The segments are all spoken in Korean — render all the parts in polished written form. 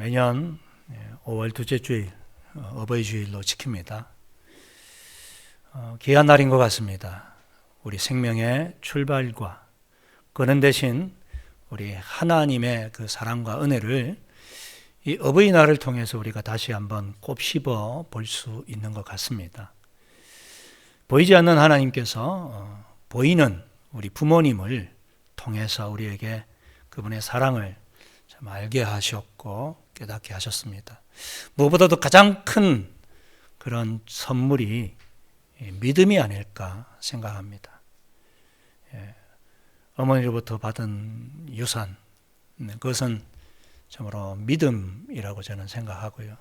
매년 5월 둘째 주일 어버이 주일로 지킵니다. 귀한 날인 것 같습니다. 우리 생명의 출발과 그런 대신 우리 하나님의 그 사랑과 은혜를 이 어버이날을 통해서 우리가 다시 한번 곱씹어 볼 수 있는 것 같습니다. 보이지 않는 하나님께서 보이는 우리 부모님을 통해서 우리에게 그분의 사랑을 참 알게 하셨고 깨닫게 하셨습니다. 무엇보다도 가장 큰 그런 선물이 믿음이 아닐까 생각합니다. 어머니로부터 받은 유산, 그것은 참으로 믿음이라고 저는 생각하고요.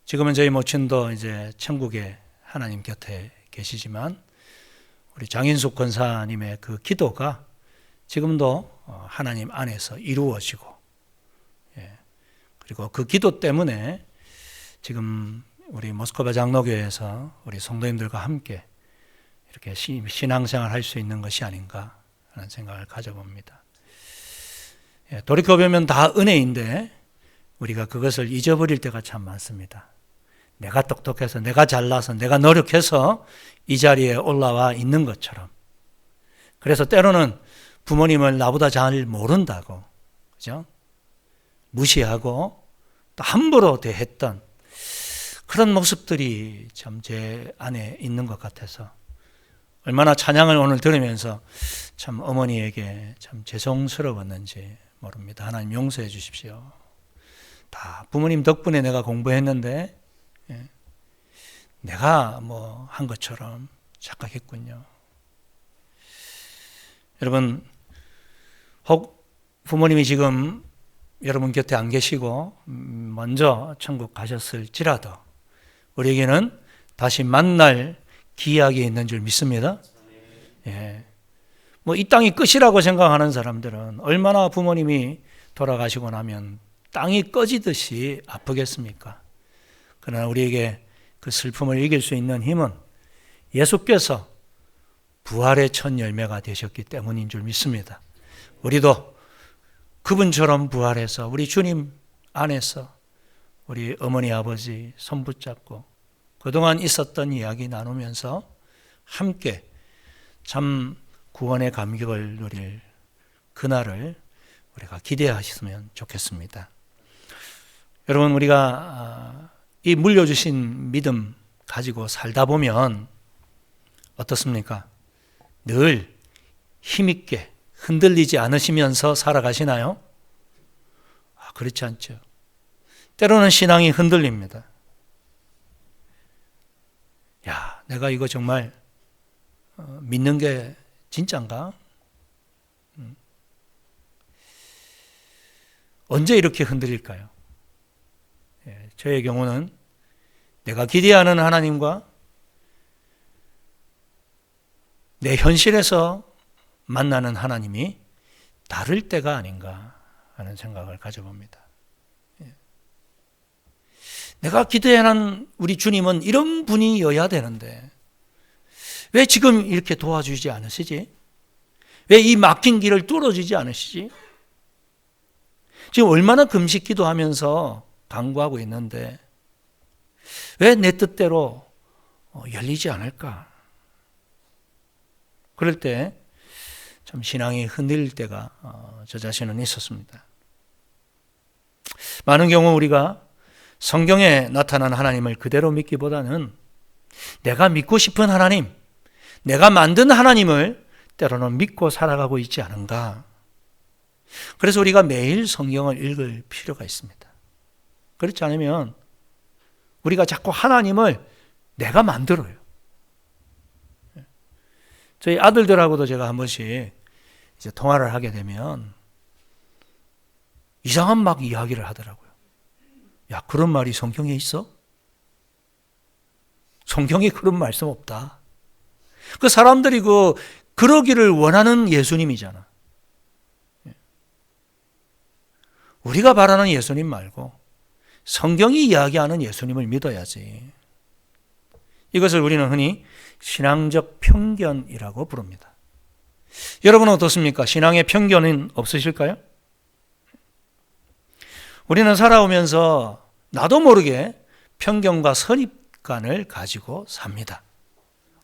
지금은 저희 모친도 이제 천국에 하나님 곁에 계시지만 우리 장인숙 권사님의 그 기도가 지금도 하나님 안에서 이루어지고, 그리고 그 기도 때문에 지금 우리 모스크바 장로교회에서 우리 성도님들과 함께 이렇게 신앙생활 할 수 있는 것이 아닌가 하는 생각을 가져봅니다. 돌이켜보면 다 은혜인데 우리가 그것을 잊어버릴 때가 참 많습니다. 내가 똑똑해서, 내가 잘나서, 내가 노력해서 이 자리에 올라와 있는 것처럼. 그래서 때로는 부모님을 나보다 잘 모른다고, 그죠? 무시하고 또 함부로 대했던 그런 모습들이 참 제 안에 있는 것 같아서 얼마나 찬양을 오늘 들으면서 참 어머니에게 참 죄송스러웠는지 모릅니다. 하나님 용서해 주십시오. 다 부모님 덕분에 내가 공부했는데 내가 뭐 한 것처럼 착각했군요. 여러분, 혹 부모님이 지금 여러분 곁에 안 계시고 먼저 천국 가셨을지라도 우리에게는 다시 만날 기약이 있는 줄 믿습니다. 뭐 이 땅이 끝이라고 생각하는 사람들은 얼마나 부모님이 돌아가시고 나면 땅이 꺼지듯이 아프겠습니까? 그러나 우리에게 그 슬픔을 이길 수 있는 힘은 예수께서 부활의 첫 열매가 되셨기 때문인 줄 믿습니다. 우리도 그분처럼 부활해서 우리 주님 안에서 우리 어머니 아버지 손 붙잡고 그동안 있었던 이야기 나누면서 함께 참 구원의 감격을 누릴 그날을 우리가 기대하셨으면 좋겠습니다. 여러분, 우리가 이 물려주신 믿음 가지고 살다 보면 어떻습니까? 늘 힘있게 흔들리지 않으시면서 살아가시나요? 그렇지 않죠. 때로는 신앙이 흔들립니다. 야, 내가 이거 정말 믿는 게 진짠가? 언제 이렇게 흔들릴까요? 저의 경우는 내가 기대하는 하나님과 내 현실에서 만나는 하나님이 다를 때가 아닌가 하는 생각을 가져봅니다. 내가 기대하는 우리 주님은 이런 분이어야 되는데 왜 지금 이렇게 도와주지 않으시지? 왜 이 막힌 길을 뚫어주지 않으시지? 지금 얼마나 금식 기도하면서 간구하고 있는데 왜 내 뜻대로 열리지 않을까? 그럴 때 참 신앙이 흔들릴 때가 저 자신은 있었습니다. 많은 경우 우리가 성경에 나타난 하나님을 그대로 믿기보다는 내가 믿고 싶은 하나님, 내가 만든 하나님을 때로는 믿고 살아가고 있지 않은가. 그래서 우리가 매일 성경을 읽을 필요가 있습니다. 그렇지 않으면 우리가 자꾸 하나님을 내가 만들어요. 저희 아들들하고도 제가 한 번씩 이제 통화를 하게 되면 이상한 막 이야기를 하더라고요. 야, 그런 말이 성경에 있어? 성경에 그런 말씀 없다. 그 사람들이 그러기를 원하는 예수님이잖아. 우리가 바라는 예수님 말고 성경이 이야기하는 예수님을 믿어야지. 이것을 우리는 흔히 신앙적 편견이라고 부릅니다. 여러분은 어떻습니까? 신앙의 편견은 없으실까요? 우리는 살아오면서 나도 모르게 편견과 선입관을 가지고 삽니다.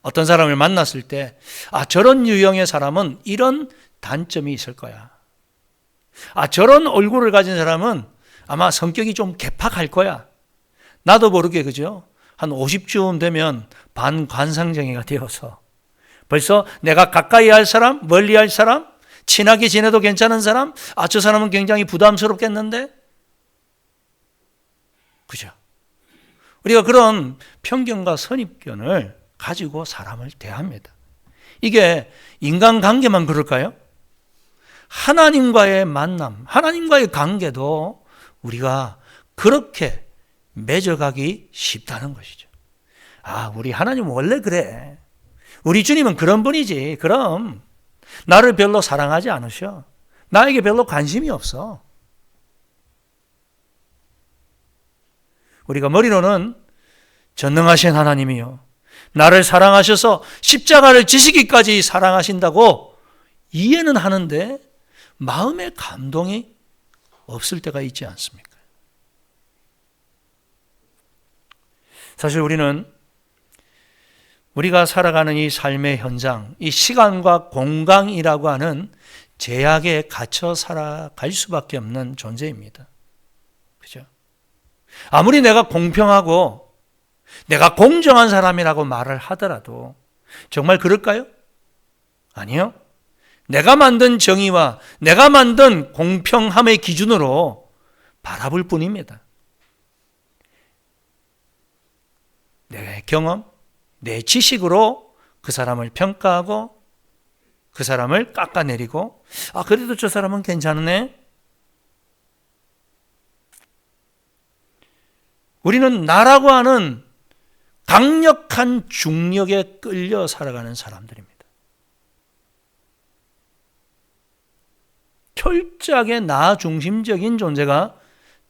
어떤 사람을 만났을 때, 저런 유형의 사람은 이런 단점이 있을 거야. 저런 얼굴을 가진 사람은 아마 성격이 좀 개팍할 거야. 나도 모르게, 그죠? 한 50쯤 되면 반관상정애가 되어서 벌써 내가 가까이 할 사람, 멀리 할 사람, 친하게 지내도 괜찮은 사람, 저 사람은 굉장히 부담스럽겠는데? 그죠? 우리가 그런 편견과 선입견을 가지고 사람을 대합니다. 이게 인간관계만 그럴까요? 하나님과의 만남, 하나님과의 관계도 우리가 그렇게 맺어가기 쉽다는 것이죠. 우리 하나님은 원래 그래. 우리 주님은 그런 분이지. 그럼 나를 별로 사랑하지 않으셔. 나에게 별로 관심이 없어. 우리가 머리로는 전능하신 하나님이요, 나를 사랑하셔서 십자가를 지시기까지 사랑하신다고 이해는 하는데 마음의 감동이 없을 때가 있지 않습니까? 사실 우리가 살아가는 이 삶의 현장, 이 시간과 공간이라고 하는 제약에 갇혀 살아갈 수밖에 없는 존재입니다. 그죠? 아무리 내가 공평하고 내가 공정한 사람이라고 말을 하더라도 정말 그럴까요? 아니요. 내가 만든 정의와 내가 만든 공평함의 기준으로 바라볼 뿐입니다. 내 경험, 내 지식으로 그 사람을 평가하고 그 사람을 깎아내리고 그래도 저 사람은 괜찮네. 우리는 나라고 하는 강력한 중력에 끌려 살아가는 사람들입니다. 철저하게 나 중심적인 존재가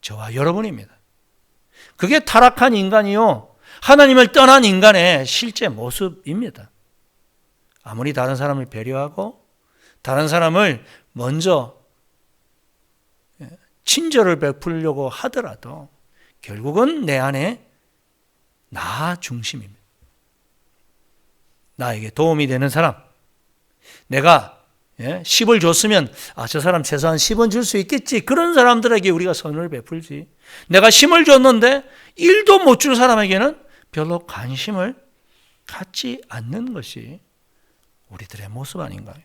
저와 여러분입니다. 그게 타락한 인간이요, 하나님을 떠난 인간의 실제 모습입니다. 아무리 다른 사람을 배려하고 다른 사람을 먼저 친절을 베풀려고 하더라도 결국은 내 안에 나 중심입니다. 나에게 도움이 되는 사람, 내가 10을 줬으면 저 사람 최소한 10은 줄 수 있겠지, 그런 사람들에게 우리가 선을 베풀지, 내가 10을 줬는데 1도 못 줄 사람에게는 별로 관심을 갖지 않는 것이 우리들의 모습 아닌가요?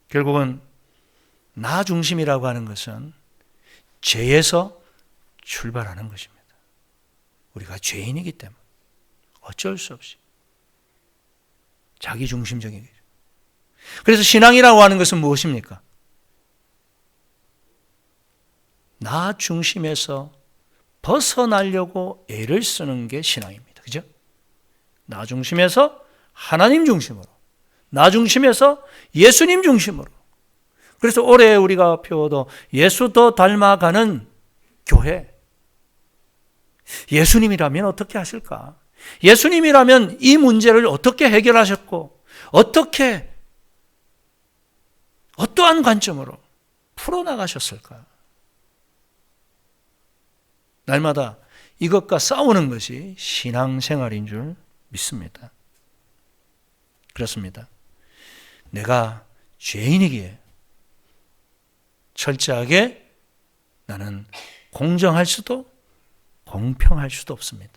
결국은 나 중심이라고 하는 것은 죄에서 출발하는 것입니다. 우리가 죄인이기 때문에 어쩔 수 없이 자기 중심적인 거죠. 그래서 신앙이라고 하는 것은 무엇입니까? 나 중심에서 벗어나려고 애를 쓰는 게 신앙입니다. 그죠? 나 중심에서 하나님 중심으로, 나 중심에서 예수님 중심으로. 그래서 올해 우리가 표어도 예수 더 닮아가는 교회. 예수님이라면 어떻게 하실까? 예수님이라면 이 문제를 어떻게 해결하셨고 어떻게 어떠한 관점으로 풀어나가셨을까? 날마다 이것과 싸우는 것이 신앙생활인 줄 믿습니다. 그렇습니다. 내가 죄인이기에 철저하게 나는 공정할 수도 공평할 수도 없습니다.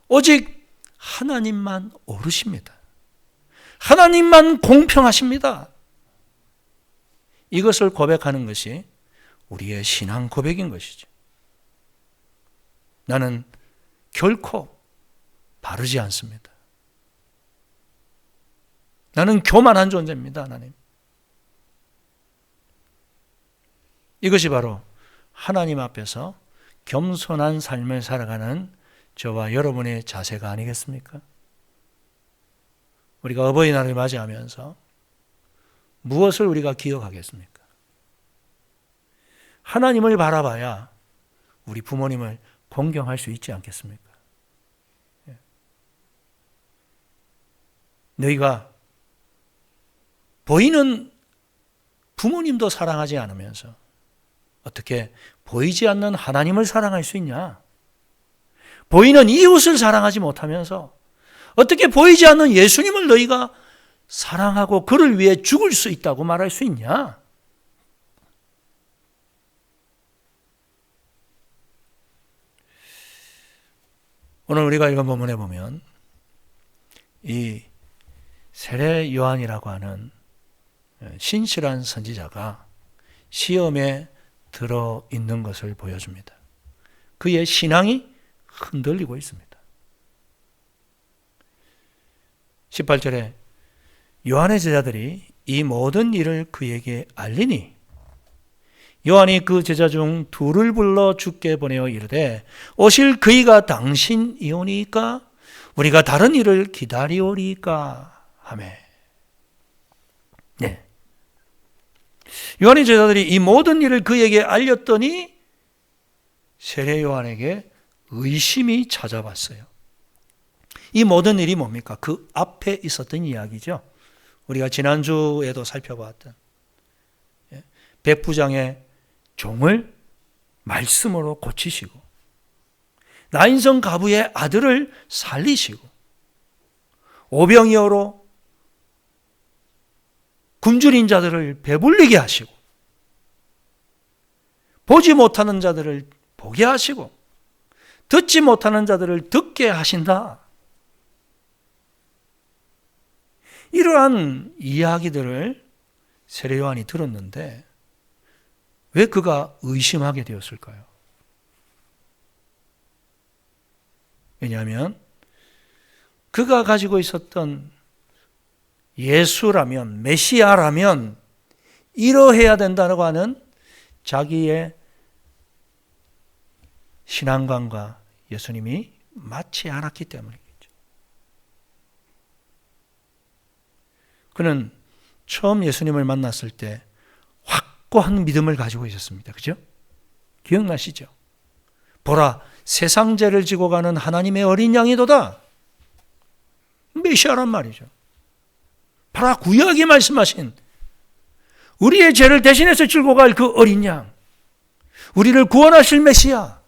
오직 하나님만 옳으십니다. 하나님만 공평하십니다. 이것을 고백하는 것이 우리의 신앙 고백인 것이죠. 나는 결코 바르지 않습니다. 나는 교만한 존재입니다, 하나님. 이것이 바로 하나님 앞에서 겸손한 삶을 살아가는 저와 여러분의 자세가 아니겠습니까? 우리가 어버이날을 맞이하면서 무엇을 우리가 기억하겠습니까? 하나님을 바라봐야 우리 부모님을 공경할 수 있지 않겠습니까? 너희가 보이는 부모님도 사랑하지 않으면서 어떻게 보이지 않는 하나님을 사랑할 수 있냐? 보이는 이웃을 사랑하지 못하면서 어떻게 보이지 않는 예수님을 너희가 사랑하고 그를 위해 죽을 수 있다고 말할 수 있냐? 오늘 우리가 읽은 본문에 보면 이 세례 요한이라고 하는 신실한 선지자가 시험에 들어있는 것을 보여줍니다. 그의 신앙이 흔들리고 있습니다. 18절에 요한의 제자들이 이 모든 일을 그에게 알리니 요한이 그 제자 중 둘을 불러 주께 보내어 이르되 오실 그이가 당신이오니까 우리가 다른 일을 기다리오리까 하매. 네. 요한의 제자들이 이 모든 일을 그에게 알렸더니 세례 요한에게 의심이 찾아왔어요. 이 모든 일이 뭡니까? 그 앞에 있었던 이야기죠. 우리가 지난주에도 살펴봤던 백부장의 종을 말씀으로 고치시고 나인성 가부의 아들을 살리시고 오병이어로 굶주린 자들을 배불리게 하시고 보지 못하는 자들을 보게 하시고 듣지 못하는 자들을 듣게 하신다. 이러한 이야기들을 세례 요한이 들었는데 왜 그가 의심하게 되었을까요? 왜냐하면 그가 가지고 있었던 예수라면, 메시아라면 이러해야 된다고 하는 자기의 신앙관과 예수님이 맞지 않았기 때문이겠죠. 그는 처음 예수님을 만났을 때 확고한 믿음을 가지고 있었습니다. 그죠? 기억나시죠? 보라, 세상 죄를 지고 가는 하나님의 어린 양이도다. 메시아란 말이죠. 바로 구약이 말씀하신 우리의 죄를 대신해서 지고 갈 그 어린 양, 우리를 구원하실 메시아.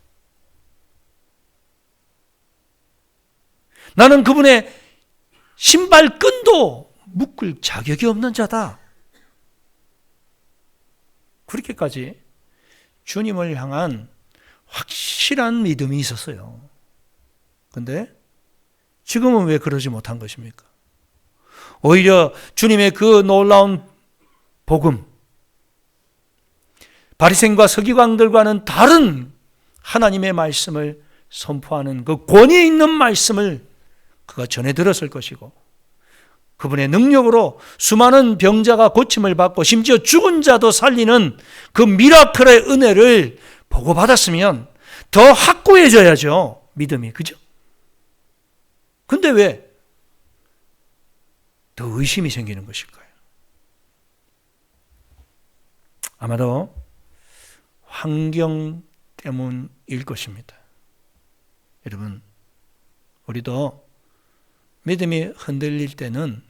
나는 그분의 신발끈도 묶을 자격이 없는 자다. 그렇게까지 주님을 향한 확실한 믿음이 있었어요. 그런데 지금은 왜 그러지 못한 것입니까? 오히려 주님의 그 놀라운 복음, 바리새인과 서기관들과는 다른 하나님의 말씀을 선포하는 그 권위 있는 말씀을 그가 전해 들었을 것이고 그분의 능력으로 수많은 병자가 고침을 받고 심지어 죽은 자도 살리는 그 미라클의 은혜를 보고받았으면 더 확고해져야죠. 믿음이. 그죠? 근데 왜 더 의심이 생기는 것일까요? 아마도 환경 때문일 것입니다. 여러분, 우리도 믿음이 흔들릴 때는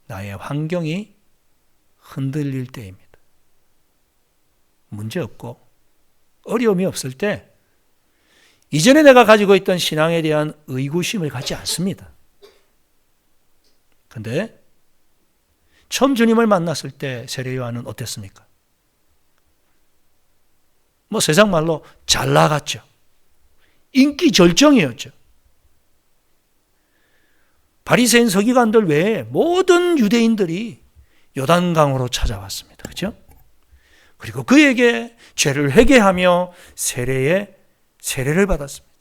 나의 환경이 흔들릴 때입니다. 문제 없고 어려움이 없을 때 이전에 내가 가지고 있던 신앙에 대한 의구심을 갖지 않습니다. 그런데 처음 주님을 만났을 때 세례 요한은 어땠습니까? 세상 말로 잘 나갔죠. 인기 절정이었죠. 바리새인 서기관들 외에 모든 유대인들이 요단강으로 찾아왔습니다. 그렇죠? 그리고 그에게 죄를 회개하며 세례를 받았습니다.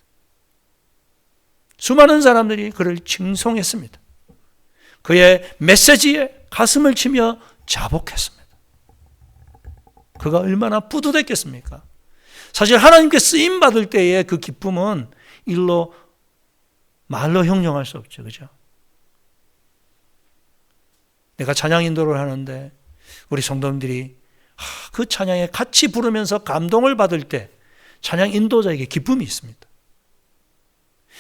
수많은 사람들이 그를 칭송했습니다. 그의 메시지에 가슴을 치며 자복했습니다. 그가 얼마나 뿌듯했겠습니까? 사실 하나님께 쓰임받을 때의 그 기쁨은 말로 형용할 수 없죠. 그죠? 내가 찬양 인도를 하는데 우리 성도님들이 그 찬양에 같이 부르면서 감동을 받을 때 찬양 인도자에게 기쁨이 있습니다.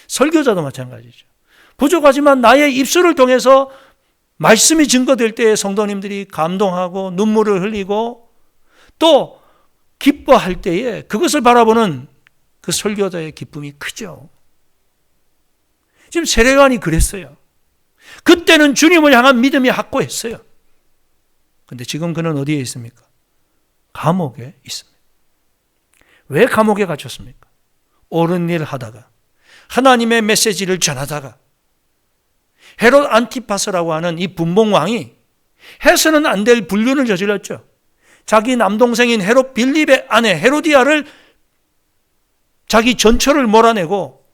설교자도 마찬가지죠. 부족하지만 나의 입술을 통해서 말씀이 증거될 때에 성도님들이 감동하고 눈물을 흘리고 또 기뻐할 때에 그것을 바라보는 그 설교자의 기쁨이 크죠. 지금 세례요한이 그랬어요. 그때는 주님을 향한 믿음이 확고했어요. 그런데 지금 그는 어디에 있습니까? 감옥에 있습니다. 왜 감옥에 갇혔습니까? 옳은 일 하다가, 하나님의 메시지를 전하다가 헤롯 안티파스라고 하는 이 분봉왕이 해서는 안 될 불륜을 저질렀죠. 자기 남동생인 헤롯 빌립의 아내 헤로디아를 자기 전처를 몰아내고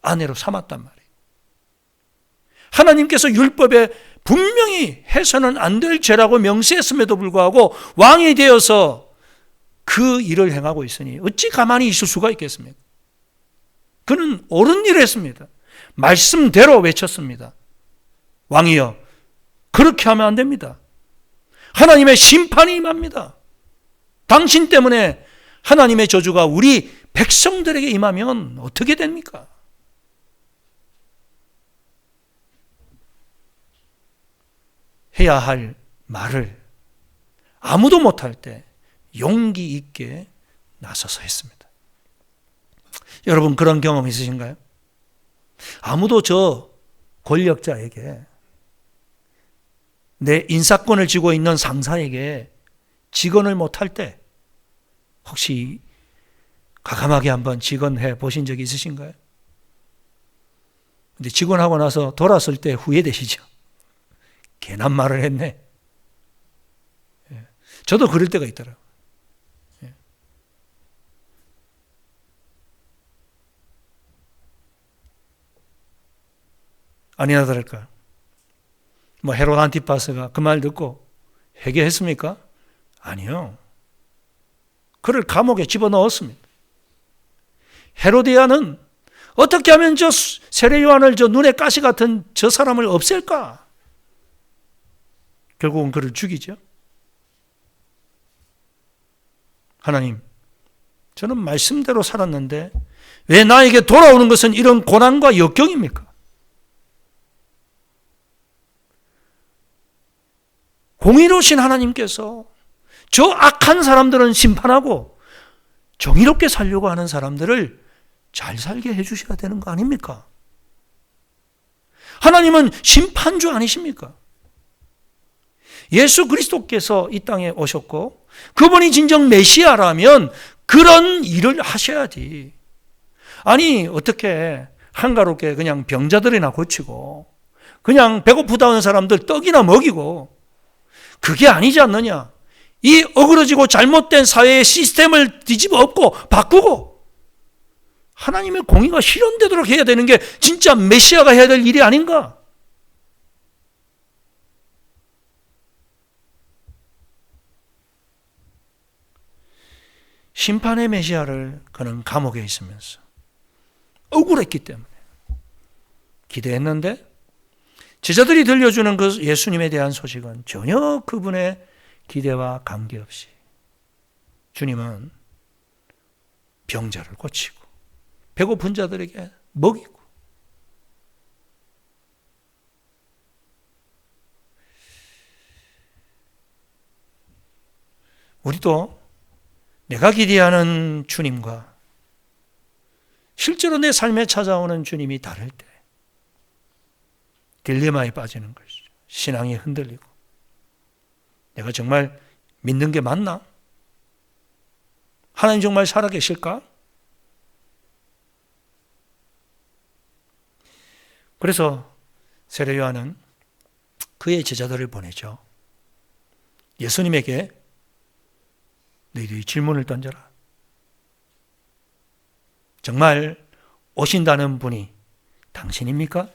아내로 삼았단 말이에요. 하나님께서 율법에 분명히 해서는 안 될 죄라고 명시했음에도 불구하고 왕이 되어서 그 일을 행하고 있으니 어찌 가만히 있을 수가 있겠습니까? 그는 옳은 일을 했습니다. 말씀대로 외쳤습니다. 왕이여, 그렇게 하면 안 됩니다. 하나님의 심판이 임합니다. 당신 때문에 하나님의 저주가 우리 백성들에게 임하면 어떻게 됩니까? 해야 할 말을 아무도 못할 때 용기 있게 나서서 했습니다. 여러분 그런 경험 있으신가요? 아무도 저 권력자에게, 내 인사권을 쥐고 있는 상사에게 직언을 못할 때 혹시 과감하게 한번 직언해 보신 적이 있으신가요? 근데 직언하고 나서 돌았을 때 후회되시죠? 괜한 말을 했네. 저도 그럴 때가 있더라고요. 아니나 다를까, 헤롯 안티파스가 그 말 듣고 회개했습니까? 아니요. 그를 감옥에 집어넣었습니다. 헤로디아는 어떻게 하면 저 세례 요한을, 저 눈에 가시 같은 저 사람을 없앨까? 결국은 그를 죽이죠. 하나님, 저는 말씀대로 살았는데 왜 나에게 돌아오는 것은 이런 고난과 역경입니까? 공의로우신 하나님께서 저 악한 사람들은 심판하고 정의롭게 살려고 하는 사람들을 잘 살게 해주셔야 되는 거 아닙니까? 하나님은 심판주 아니십니까? 예수 그리스도께서 이 땅에 오셨고 그분이 진정 메시아라면 그런 일을 하셔야지. 아니 어떻게 한가롭게 그냥 병자들이나 고치고 그냥 배고프다 하는 사람들 떡이나 먹이고, 그게 아니지 않느냐. 이 어그러지고 잘못된 사회의 시스템을 뒤집어 엎고 바꾸고 하나님의 공의가 실현되도록 해야 되는 게 진짜 메시아가 해야 될 일이 아닌가? 심판의 메시아를 그는 감옥에 있으면서 억울했기 때문에 기대했는데, 제자들이 들려주는 그 예수님에 대한 소식은 전혀 그분의 기대와 관계없이 주님은 병자를 고치고 배고픈 자들에게 먹이고, 우리도 내가 기대하는 주님과 실제로 내 삶에 찾아오는 주님이 다를 때 딜레마에 빠지는 것이죠. 신앙이 흔들리고, 내가 정말 믿는 게 맞나? 하나님 정말 살아계실까? 그래서 세례 요한은 그의 제자들을 보내죠. 예수님에게 너희들이 질문을 던져라. 정말 오신다는 분이 당신입니까?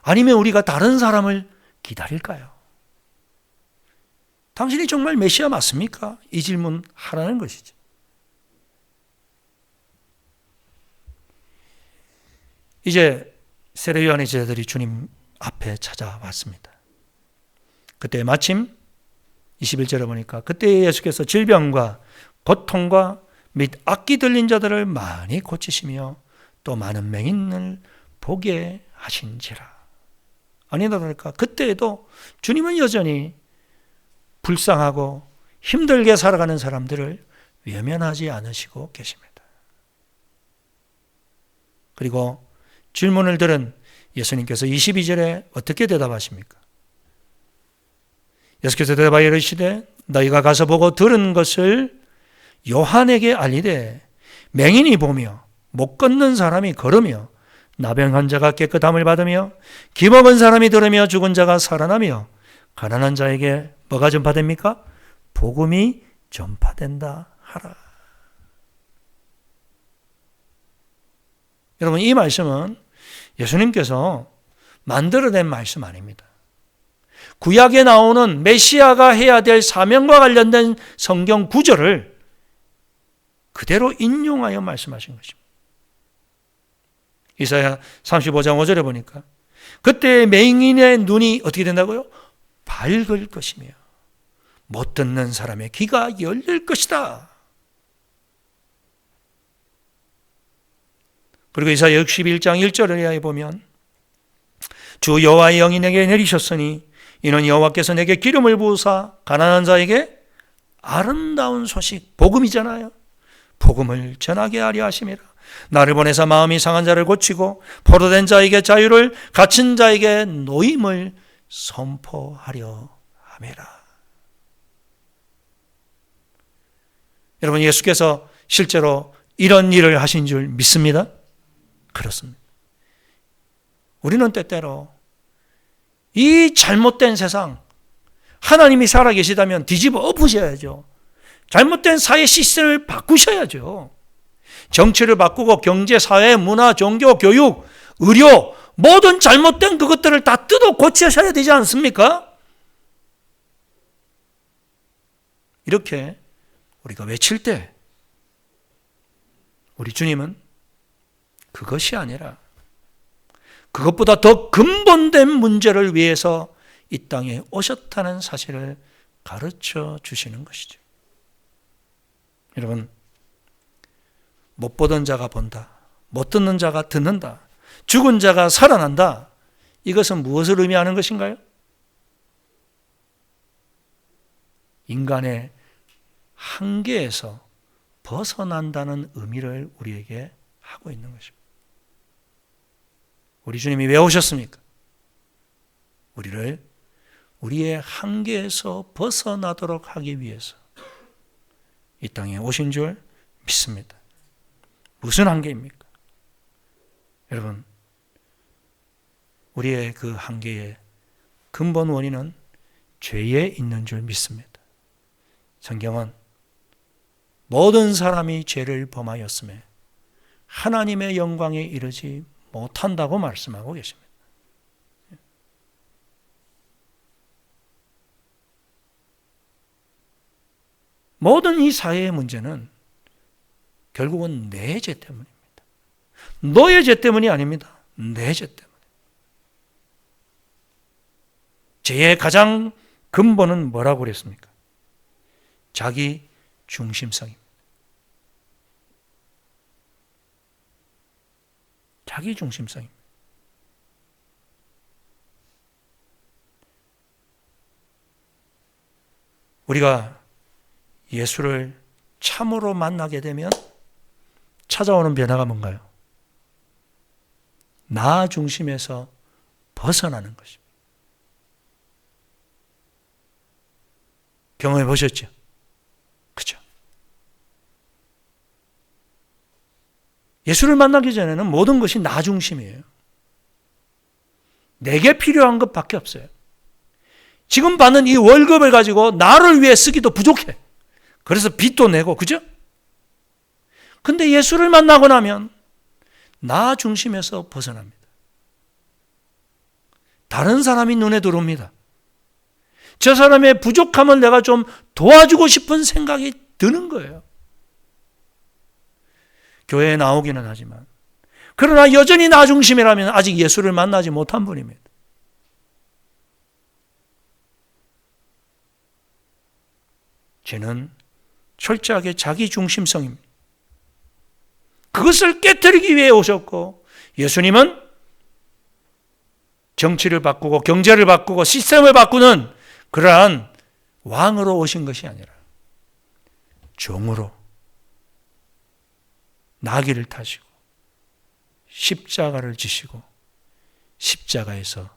아니면 우리가 다른 사람을 기다릴까요? 당신이 정말 메시아 맞습니까? 이 질문 하라는 것이죠. 이제 세례 요한의 제자들이 주님 앞에 찾아왔습니다. 그때 마침 21절에 보니까 그때 예수께서 질병과 고통과 및 악기 들린 자들을 많이 고치시며 또 많은 맹인을 보게 하신지라. 아니다 보니까 그때에도 주님은 여전히 불쌍하고 힘들게 살아가는 사람들을 외면하지 않으시고 계십니다. 그리고 질문을 들은 예수님께서 22절에 어떻게 대답하십니까? 예수께서 대답하여 이르시되 너희가 가서 보고 들은 것을 요한에게 알리되 맹인이 보며 못 걷는 사람이 걸으며 나병 환자가 깨끗함을 받으며 기먹은 사람이 들으며 죽은 자가 살아나며 가난한 자에게 뭐가 전파됩니까? 복음이 전파된다 하라. 여러분, 이 말씀은 예수님께서 만들어낸 말씀 아닙니다. 구약에 나오는 메시아가 해야 될 사명과 관련된 성경 구절을 그대로 인용하여 말씀하신 것입니다. 이사야 35장 5절에 보니까 그때 맹인의 눈이 어떻게 된다고요? 밝을 것이며 못 듣는 사람의 귀가 열릴 것이다. 그리고 이사야 61장 1절에 보면 주 여호와의 영이 내게 내리셨으니 이는 여호와께서 내게 기름을 부으사 가난한 자에게 아름다운 소식, 복음이잖아요. 복음을 전하게 하려 하심이라. 나를 보내사 마음이 상한 자를 고치고 포로된 자에게 자유를, 갇힌 자에게 노임을 선포하려 함이라. 여러분, 예수께서 실제로 이런 일을 하신 줄 믿습니다? 그렇습니다. 우리는 때때로 이 잘못된 세상, 하나님이 살아계시다면 뒤집어 엎으셔야죠. 잘못된 사회 시스템을 바꾸셔야죠. 정치를 바꾸고 경제, 사회, 문화, 종교, 교육, 의료, 모든 잘못된 그것들을 다 뜯어 고치셔야 되지 않습니까? 이렇게 우리가 외칠 때 우리 주님은 그것이 아니라 그것보다 더 근본된 문제를 위해서 이 땅에 오셨다는 사실을 가르쳐 주시는 것이죠. 여러분, 못 보던 자가 본다, 못 듣는 자가 듣는다, 죽은 자가 살아난다. 이것은 무엇을 의미하는 것인가요? 인간의 한계에서 벗어난다는 의미를 우리에게 하고 있는 것입니다. 우리 주님이 왜 오셨습니까? 우리를 우리의 한계에서 벗어나도록 하기 위해서 이 땅에 오신 줄 믿습니다. 무슨 한계입니까? 여러분, 우리의 그 한계의 근본 원인은 죄에 있는 줄 믿습니다. 성경은 모든 사람이 죄를 범하였음에 하나님의 영광에 이르지 못한다고 말씀하고 계십니다. 모든 이 사회의 문제는 결국은 내 죄 때문입니다. 너의 죄 때문이 아닙니다. 내 죄 때문에. 죄의 가장 근본은 뭐라고 그랬습니까? 자기 중심성입니다. 자기 중심성입니다. 우리가 예수를 참으로 만나게 되면 찾아오는 변화가 뭔가요? 나 중심에서 벗어나는 것입니다. 경험해 보셨죠? 그죠? 예수를 만나기 전에는 모든 것이 나 중심이에요. 내게 필요한 것밖에 없어요. 지금 받는 이 월급을 가지고 나를 위해 쓰기도 부족해. 그래서 빚도 내고, 그죠? 근데 예수를 만나고 나면 나 중심에서 벗어납니다. 다른 사람이 눈에 들어옵니다. 저 사람의 부족함을 내가 좀 도와주고 싶은 생각이 드는 거예요. 교회에 나오기는 하지만, 그러나 여전히 나 중심이라면 아직 예수를 만나지 못한 분입니다. 죄는 철저하게 자기 중심성입니다. 그것을 깨뜨리기 위해 오셨고, 예수님은 정치를 바꾸고 경제를 바꾸고 시스템을 바꾸는 그러한 왕으로 오신 것이 아니라 종으로 나귀를 타시고 십자가를 지시고 십자가에서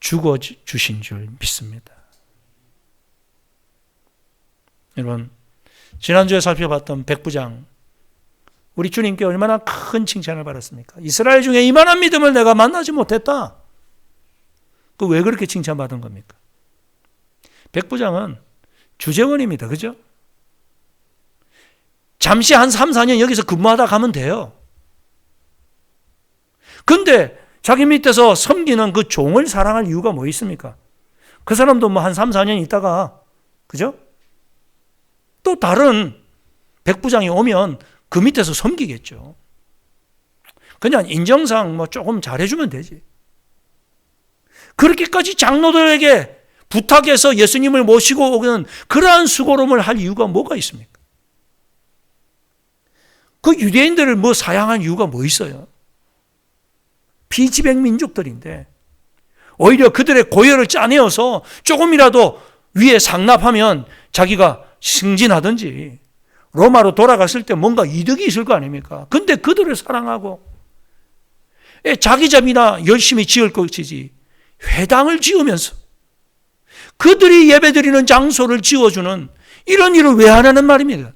죽어 주신 줄 믿습니다. 여러분, 지난주에 살펴봤던 백부장, 우리 주님께 얼마나 큰 칭찬을 받았습니까? 이스라엘 중에 이만한 믿음을 내가 만나지 못했다. 그 왜 그렇게 칭찬받은 겁니까? 백부장은 주재원입니다. 그죠? 잠시 한 3, 4년 여기서 근무하다 가면 돼요. 근데 자기 밑에서 섬기는 그 종을 사랑할 이유가 뭐 있습니까? 그 사람도 뭐 한 3, 4년 있다가, 그죠? 또 다른 백부장이 오면 그 밑에서 섬기겠죠. 그냥 인정상 뭐 조금 잘해주면 되지. 그렇게까지 장로들에게 부탁해서 예수님을 모시고 오는 그러한 수고로움을 할 이유가 뭐가 있습니까? 그 유대인들을 뭐 사양한 이유가 뭐 있어요? 비지백 민족들인데 오히려 그들의 고열을 짜내어서 조금이라도 위에 상납하면 자기가 승진하든지 로마로 돌아갔을 때 뭔가 이득이 있을 거 아닙니까? 근데 그들을 사랑하고 자기 잡이나 열심히 지을 것이지 회당을 지으면서 그들이 예배드리는 장소를 지어주는 이런 일을 왜 하냐는 말입니다.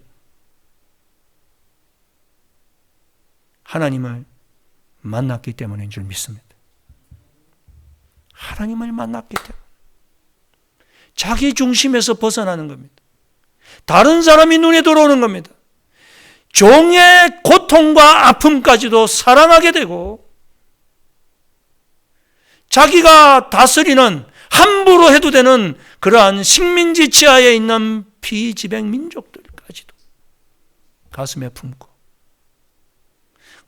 하나님을 만났기 때문인 줄 믿습니다. 하나님을 만났기 때문에 자기 중심에서 벗어나는 겁니다. 다른 사람이 눈에 들어오는 겁니다. 종의 고통과 아픔까지도 사랑하게 되고 자기가 다스리는 함부로 해도 되는 그러한 식민지 치하에 있는 비지백 민족들까지도 가슴에 품고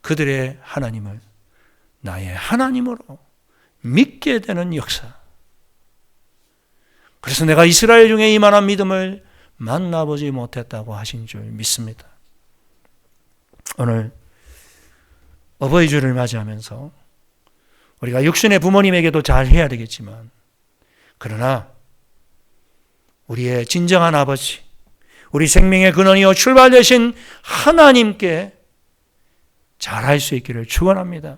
그들의 하나님을 나의 하나님으로 믿게 되는 역사. 그래서 내가 이스라엘 중에 이만한 믿음을 만나보지 못했다고 하신 줄 믿습니다. 오늘 어버이 주를 맞이하면서 우리가 육신의 부모님에게도 잘 해야 되겠지만 그러나 우리의 진정한 아버지, 우리 생명의 근원이요 출발 되신 하나님께 잘할 수 있기를 축원합니다.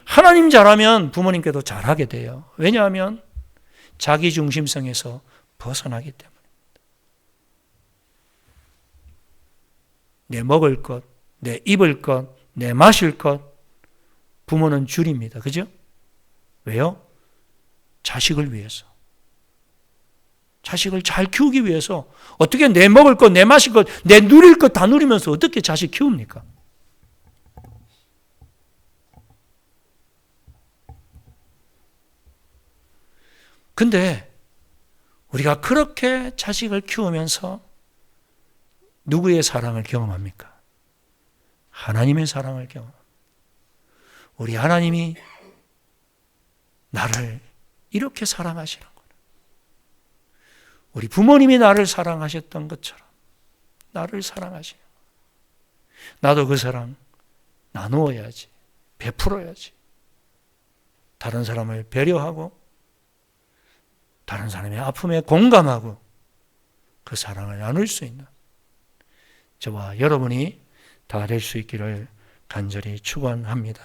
하나님 잘하면 부모님께도 잘하게 돼요. 왜냐하면 자기 중심성에서 벗어나기 때문에. 내 먹을 것, 내 입을 것, 내 마실 것, 부모는 줄입니다. 그죠? 왜요? 자식을 위해서. 자식을 잘 키우기 위해서 어떻게 내 먹을 것, 내 마실 것, 내 누릴 것 다 누리면서 어떻게 자식 키웁니까? 근데 우리가 그렇게 자식을 키우면서 누구의 사랑을 경험합니까? 하나님의 사랑을 경험합니다. 우리 하나님이 나를 이렇게 사랑하시는 거예요. 우리 부모님이 나를 사랑하셨던 것처럼 나를 사랑하시는 거예요. 나도 그 사랑 나누어야지, 베풀어야지. 다른 사람을 배려하고 다른 사람의 아픔에 공감하고 그 사랑을 나눌 수 있는 저와 여러분이 다 될 수 있기를 간절히 축원합니다.